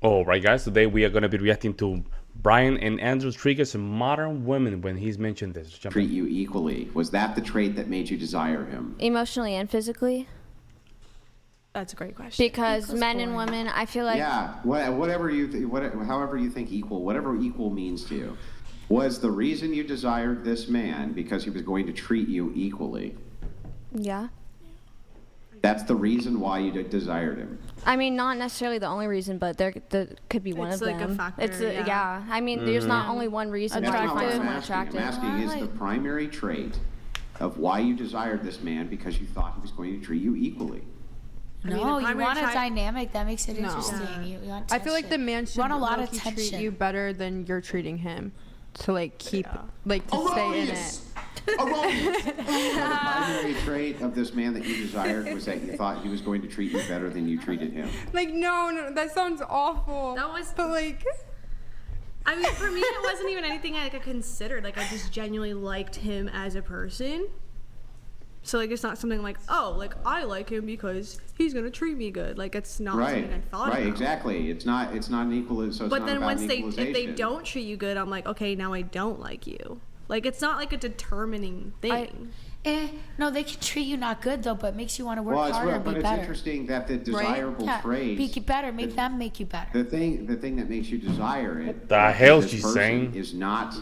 All right, guys. Today we are going to be reacting to Brian and Andrew's triggers in modern women when he's mentioned this. Jump Treat in. you equally. Was that the trait that made you desire him? Emotionally and physically. That's a great question. Because men and women, I feel like. Yeah, however you think equal, whatever equal means to you. Was the reason you desired this man because he was going to treat you equally? Yeah. That's the reason why you desired him. I mean, not necessarily the only reason, but there could be one It's of like a them. factor, It's yeah. I mean, there's not only one reason why you That's not find what someone I'm attractive. asking is the primary trait of why you desired this man because you thought he was going to treat you equally. No, the you want a primary dynamic that makes it No. interesting. Yeah. You want I feel like the tension. man should want a lot of low-key tension. treat you better than you're treating him to like keep like to stay in it. Erroneous. So the primary trait of this man that you desired was that you thought he was going to treat you better than you treated him. Like no, that sounds awful. That was- but like I mean, for me, it wasn't even anything I considered. Like, I just genuinely liked him as a person. So, like, it's not something like, oh, like, I like him because he's going to treat me good. Like, it's not something I thought about. Right, exactly. It's not an equal, so it's But not then about once an if they equalization. don't treat you good, I'm like, okay, now I don't like you. Like, it's not like a determining thing. No, they can treat you not good though, but it makes you want to work Well, it's harder and but be it's better. interesting that the desirable traits. Make you better. Make them make you better. The thing that makes you desire it. The hell this she's person saying? is not.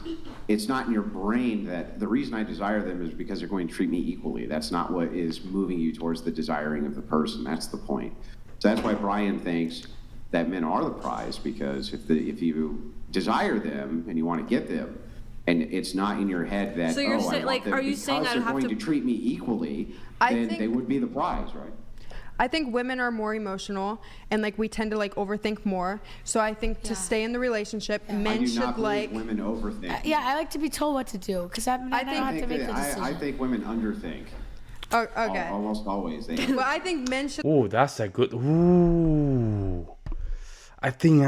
It's not in your brain that the reason I desire them is because they're going to treat me equally. That's not what is moving you towards the desiring of the person. That's the point. So that's why Brian thinks that men are the prize, because if you desire them and you want to get them, and it's not in your head that So you're I saying, want like, them are you because saying I'd they're have going to- to treat me equally, I then think- they would be the prize, right? I think women are more emotional and like we tend to like overthink more. So I think to stay in the relationship, I men do should not believe like women overthing. Yeah, I like to be told what to do because I don't have to make the decision. I think women underthink. Oh, okay. Almost always. They But I think men should Ooh, that's a good. Ooh, I think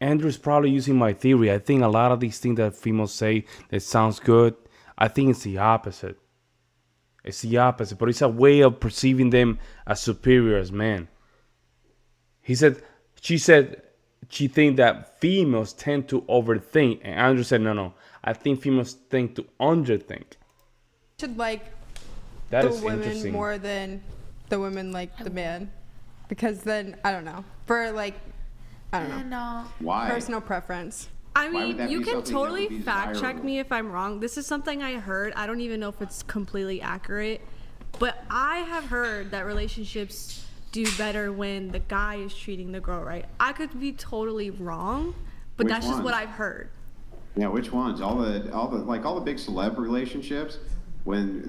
Andrew's probably using my theory. I think a lot of these things that females say that sounds good, I think it's the opposite. It's the opposite, but it's a way of perceiving them as superior as men. She said she think that females tend to overthink, and Andrew said no. I think females tend to underthink. like That the is women interesting. more than the women like the man. Because then I don't know. For like I don't know. No. Why? Personal preference. I Why mean, would that you be can something that would totally be fact check desirable? me if I'm wrong. This is something I heard. I don't even know if it's completely accurate, but I have heard that relationships do better when the guy is treating the girl right. I could be totally wrong, but Which that's just ones? what I've heard. Yeah, which ones? All the big celeb relationships when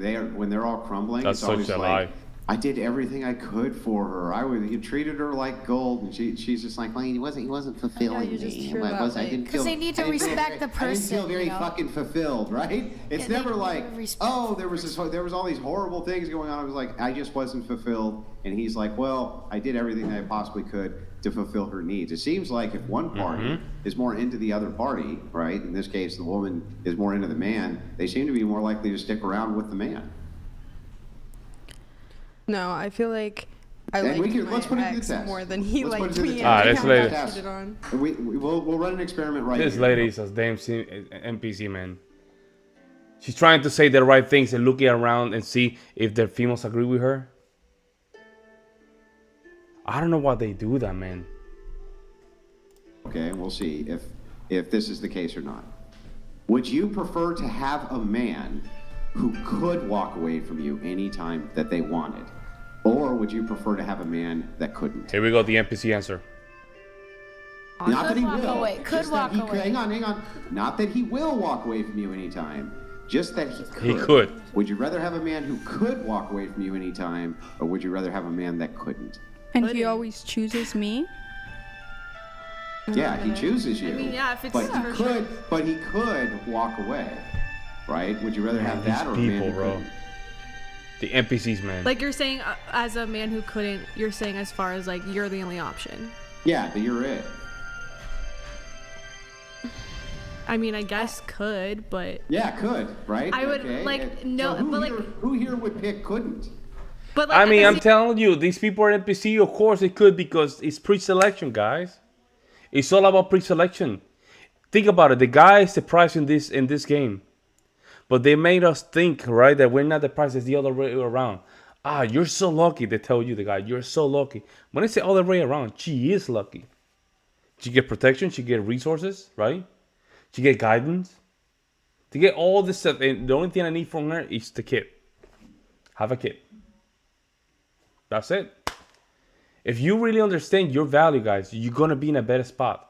they're all crumbling. That's it's always such a like, lie. I did everything I could for her. You treated her like gold, and she's just like, well, he wasn't fulfilling you just me. hear that, I like- didn't 'Cause feel- they need to I didn't feel respect very- the I didn't feel person, very you know? fucking fulfilled, right? It's Yeah, they never need to like, respect oh, the there was all these horrible things going on. I was like, I just wasn't fulfilled, and he's like, well, I did everything I possibly could to fulfill her needs. It seems like if one party is more into the other party, right? In this case, the woman is more into the man. They seem to be more likely to stick around with the man. No, I feel like I And liked let's put my it to the ex test. more than he Let's put liked it to the me. test. Ah, and let's he let it- got cheated on. We'll run an experiment right This here. lady is a damn NPC, man. She's trying to say the right things and looking around and see if the females agree with her. I don't know why they do that, man. Okay, we'll see if this is the case or not. Would you prefer to have a man who could walk away from you anytime that they wanted? Or would you prefer to have a man that couldn't? Here we go, the NPC answer. Not that he walk will. away, could just that walk he away. Hang on. Not that he will walk away from you anytime. Just that he could. He could. Would you rather have a man who could walk away from you anytime, or would you rather have a man that couldn't? And he always chooses me? Yeah, he chooses you. I mean, yeah, if it's but he could walk away, right? Would you rather have These that or a man people, who bro. couldn't? The NPCs, man. Like you're saying, as a man who couldn't, you're saying as far as like you're the only option. Yeah, that you're it. I mean, I guess could, but Yeah, could, right? I would, Okay. like, no, So but, like- who here would pick couldn't? But like, I at mean, the I'm same- telling you, these people are NPC. Of course, it could because it's pre-selection, guys. It's all about pre-selection. Think about it. The guy is the prize in this game, but they made us think, right, that we're not the prize. It's the other way around. Ah, you're so lucky. They tell you, the guy, you're so lucky. When they say other way around, she is lucky. She get protection. She get resources, right? She get guidance. To get all this stuff, and the only thing I need from her is the kid. Have a kid. That's it. If you really understand your value, guys, you're gonna be in a better spot.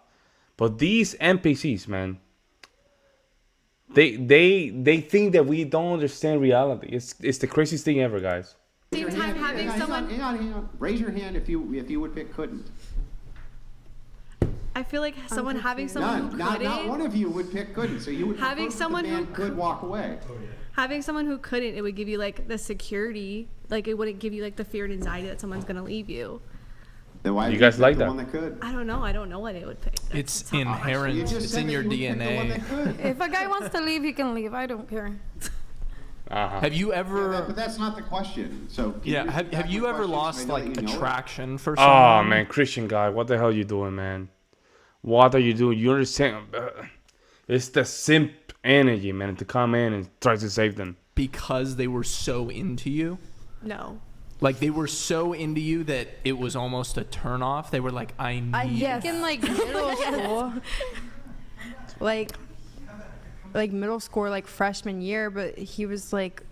But these NPCs, man, they think that we don't understand reality. It's the craziest thing ever, guys. same time having someone. Hang on. Raise your hand if you would pick couldn't. I feel like someone having someone who Not couldn't. one of you would pick couldn't. So you would Having prefer someone the man who could walk away. Having someone who couldn't, it would give you like the security. Like it wouldn't give you like the fear and anxiety that someone's gonna leave you. Then why You did guys pick like the that? one that could? I don't know. I don't know what it would pick. It's You inherent. just It's said in that your you would pick the one DNA. that could. If a guy wants to leave, he can leave. I don't care. Uh-huh. Have you But ever? that's not the question. So can Yeah. you Have repeat you the ever question so I lost know like that you know it? attraction for Oh someone? man, Christian guy, what the hell you doing, man? What are you doing? You understand? It's the simp energy, man, to come in and try to save them. Because they were so into you. No. Like they were so into you that it was almost a turnoff. They were like, I need. I think in like middle school, like middle school, like freshman year, but he was like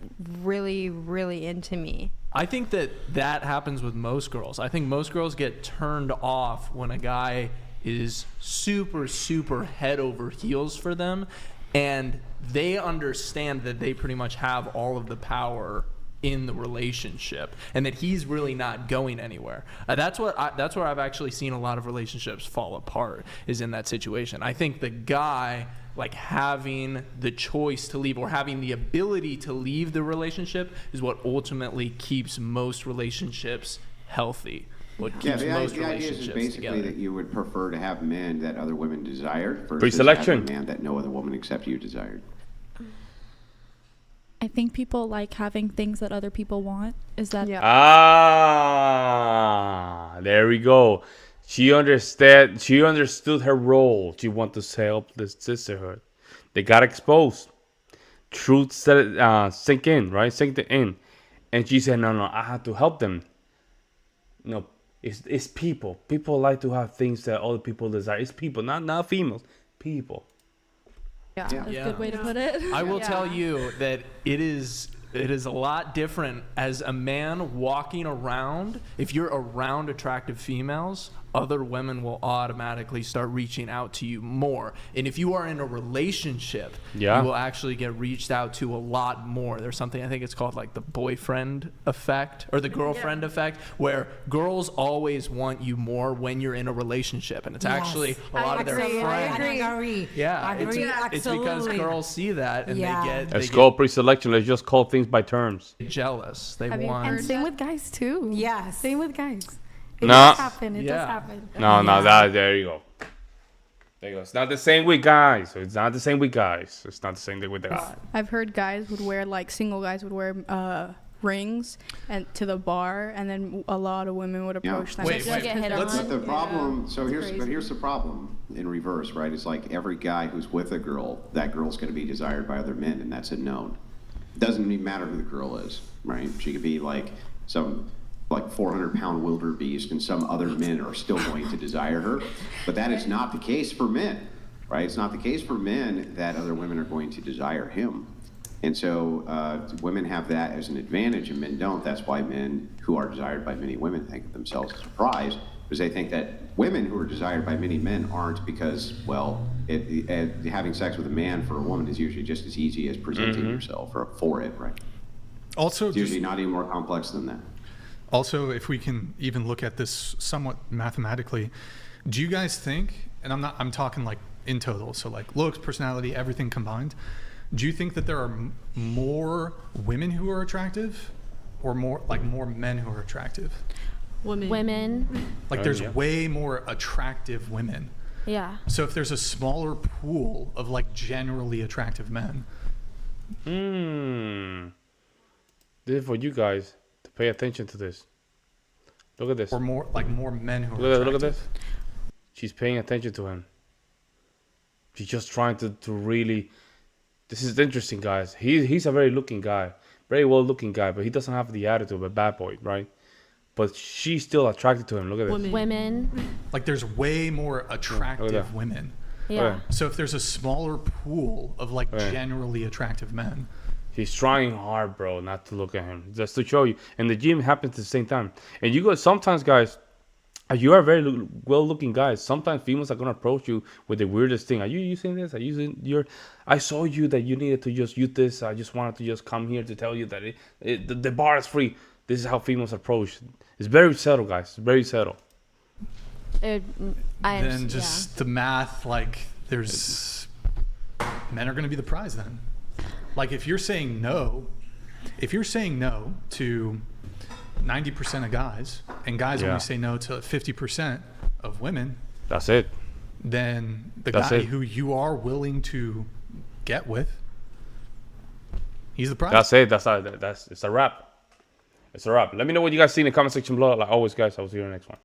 really, really into me. I think that happens with most girls. I think most girls get turned off when a guy is super, super head over heels for them, and they understand that they pretty much have all of the power in the relationship, and that he's really not going anywhere. That's where I've actually seen a lot of relationships fall apart, is in that situation. I think the guy, like, having the choice to leave or having the ability to leave the relationship is what ultimately keeps most relationships healthy. What Yeah, keeps the most idea is relationships basically together. that you would prefer to have men that other women desired versus Pre-selection. having a man that no other woman except you desired. I think people like having things that other people want. Is that Yeah. Ah, there we go. She understood her role. She wanted to help the sisterhood. They got exposed. Truth sink in, right? Sink it in. And she said, no, I have to help them. No, it's people. People like to have things that other people desire. It's people, not females. People. Yeah. That's Yeah. a good way to put it. I will Yeah. tell you that it is a lot different as a man walking around. If you're around attractive females, other women will automatically start reaching out to you more. And if you are in a relationship, Yeah. you will actually get reached out to a lot more. There's something, I think it's called like the boyfriend effect or the girlfriend effect, where girls always want you more when you're in a relationship. And it's actually a lot of their friends. I agree. Yeah, it's because Absolutely. girls see that and Yeah. they Let's get call pre-selection. Let's just call things by terms. jealous. They Have you want. and same with guys too. Yes. Same with guys. It No. does happen. It Yeah. does happen. No, there you go. There you go. It's not the same with guys. It's not the same with guys. It's not the same thing with the guys. I've heard guys would wear, like, single guys would wear rings and to the bar, and then a lot of women would approach them. Wait, They'll get hit let's- on. But the problem, Yeah. so It's crazy. here's the problem in reverse, right? It's like every guy who's with a girl, that girl's going to be desired by other men, and that's a known. Doesn't even matter who the girl is, right? She could be like some 400-pound wildebeest, and some other men are still going to desire her. But that is not the case for men, right? It's not the case for men that other women are going to desire him. And so women have that as an advantage and men don't. That's why men who are desired by many women think of themselves as a prize, because they think that women who are desired by many men aren't, because, well, having sex with a man for a woman is usually just as easy as presenting yourself for it, right? Also, It's usually not any more complex than that. Also, if we can even look at this somewhat mathematically, do you guys think, and I'm talking like in total, so like looks, personality, everything combined, do you think that there are more women who are attractive or more men who are attractive? Women. Like Oh, there's yeah. way more attractive women. Yeah. So if there's a smaller pool of like generally attractive men, This is for you guys to Pay attention to this. Look at this. Or more men who are Look at attractive. this. She's paying attention to him. She's just trying to really. This is interesting, guys. He's a very looking guy, very well looking guy, but he doesn't have the attitude of a bad boy, right? But she's still attracted to him. Look at this. Women. Like there's way more attractive women. Yeah. Okay. So if there's a smaller pool of like Right. generally attractive men, He's trying hard, bro, not to look at him, just to show you. And the gym happens at the same time. And you go sometimes, guys. You are very well-looking guys. Sometimes females are gonna approach you with the weirdest thing. Are you using this? Are you using your? I saw you that you needed to just use this. I just wanted to just come here to tell you that the bar is free. This is how females approach. It's very subtle, guys. It's very subtle. then just the math, like there's men are going to be the prize then. Like if you're saying no to 90% of guys, and guys Yeah. only say no to 50% of women, That's it. then the That's guy it. who you are willing to get with, he's the prize. That's it. It's a wrap. It's a wrap. Let me know what you guys see in the comment section below. Like always, guys, I'll see you in the next one.